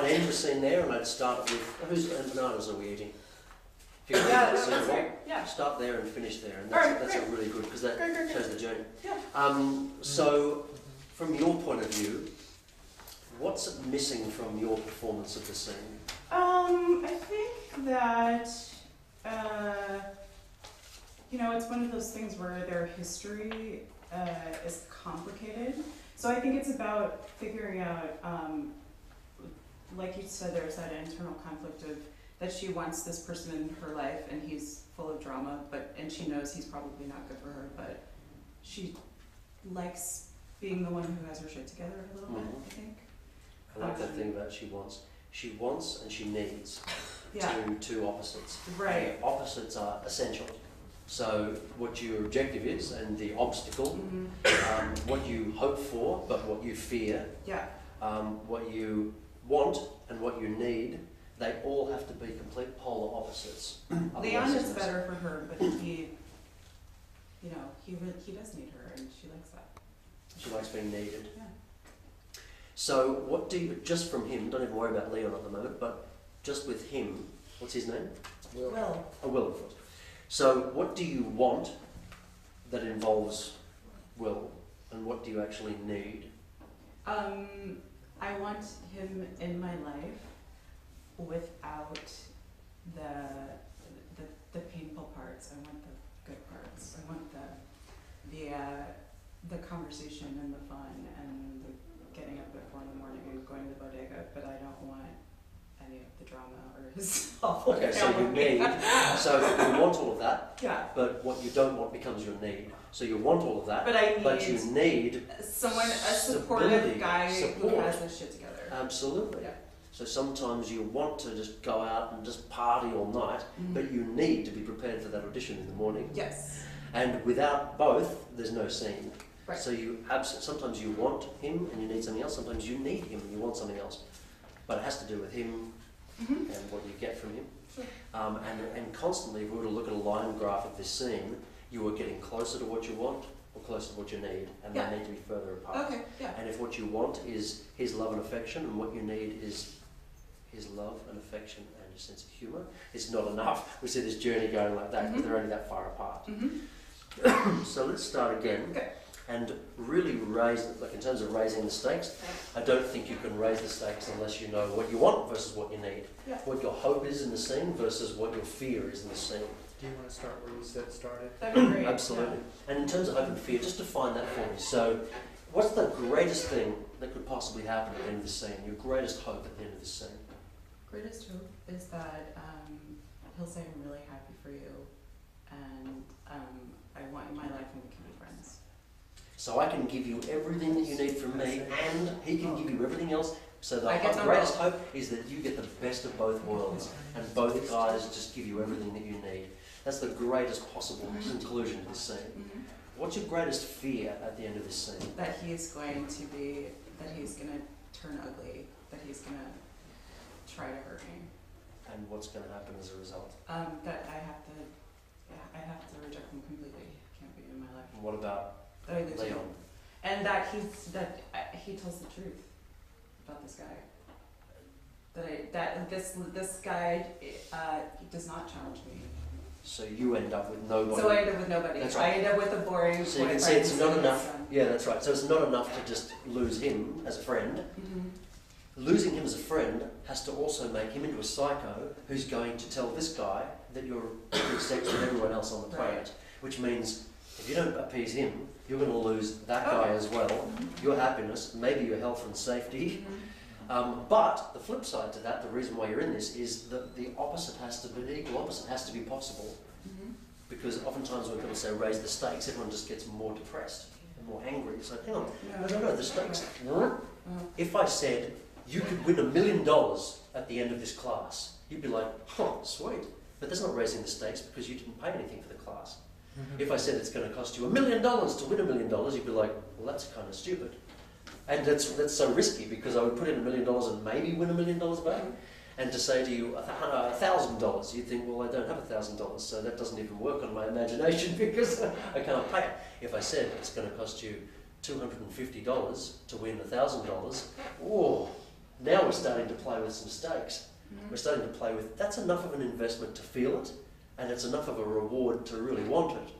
I'd end the scene there and I'd start with, whose bananas are we eating? If you can Yeah, do that that's scene, right. Yeah. start there and finish there, and Alright, that's a great. really good, because that Great. shows the journey. Yeah. So, from your point of view, what's missing from your performance of the scene? I think that, you know, it's one of those things where their history is complicated. So I think it's about figuring out, like you said, there's that internal conflict of that she wants this person in her life and he's full of drama, and she knows he's probably not good for her, but she likes being the one who has her shit together a little bit, I think. I like that thing about she wants. She wants and she needs two opposites. Right. The opposites are essential. So what your objective is and the obstacle, what you hope for but what you fear, what you want and what you need, they all have to be complete polar opposites. Leon is better for her, but he does need her and she likes that. She likes being needed. Yeah. So what do you, just from him, don't even worry about Leon at the moment, but just with him, what's his name? Will. Oh, Will, of course. So what do you want that involves Will, and what do you actually need? I want him in my life without the painful parts. I want the good parts. I want the conversation and the fun and the getting up at 4 in the morning and going to the bodega, but I don't want any of the drama or his awful Okay, so you need, so you want all of that, but what you don't want becomes your need. So you want all of that, but you need someone, a supportive guy who has his shit together. Absolutely. Yeah. So sometimes you want to just go out and just party all night, but you need to be prepared for that audition in the morning. Yes. And without both, there's no scene. Right. So you sometimes you want him and you need something else. Sometimes you need him and you want something else. But it has to do with him and what you get from him. Sure. And constantly, if we were to look at a line graph of this scene, you are getting closer to what you want or closer to what you need, and they need to be further apart. Okay. Yeah. And if what you want is his love and affection, and what you need is his love and affection and a sense of humour, it's not enough. We see this journey going like that because they're only that far apart. So let's start again. Okay. And really raise, like in terms of raising the stakes, I don't think you can raise the stakes unless you know what you want versus what you need. Yeah. What your hope is in the scene versus what your fear is in the scene. Do you want to start where you said started? That'd be great. Absolutely. And in terms of hope and fear, just define that for me. So, what's the greatest thing that could possibly happen at the end of the scene? Your greatest hope at the end of the scene? Greatest hope is that he'll say, I'm really happy for you, and I want you in my life and we can be friends. So I can give you everything that you need from me, and he can give you everything else. So the greatest hope is that you get the best of both worlds, and both guys just give you everything that you need. That's the greatest possible conclusion to this scene. What's your greatest fear at the end of this scene? That he's going to turn ugly, that he's going to try to hurt me. And what's going to happen as a result? That I have to reject him completely. He can't be in my life. And what about That I lose him. Leon? And that he tells the truth about this guy. This guy he does not challenge me. So you end up with nobody. So I end up with nobody. That's right. I end up with a boring So you can boyfriend. see it's not enough. Son. Yeah, that's right. So it's not enough to just lose him as a friend. Losing him as a friend has to also make him into a psycho who's going to tell this guy that you're having sex with everyone else on the planet. Which means if you don't appease him, you're going to lose that guy as well, your happiness, maybe your health and safety. But the flip side to that, the reason why you're in this, is that the opposite has to be, the equal opposite has to be possible. Because oftentimes when people say raise the stakes, everyone just gets more depressed and more angry. It's like, hang on, no, the stakes. If I said you could win $1 million at the end of this class, you'd be like, oh, sweet. But that's not raising the stakes because you didn't pay anything for the class. If I said it's going to cost you $1 million to win $1 million, you'd be like, well, that's kind of stupid. And that's so risky because I would put in $1 million and maybe win $1 million back. And to say to you $1,000, you'd think, well, I don't have $1,000, so that doesn't even work on my imagination because I can't pay it. If I said it's going to cost you $250 to win $1,000, oh, now we're starting to play with some stakes. We're starting to play with, that's enough of an investment to feel it, and it's enough of a reward to really want it.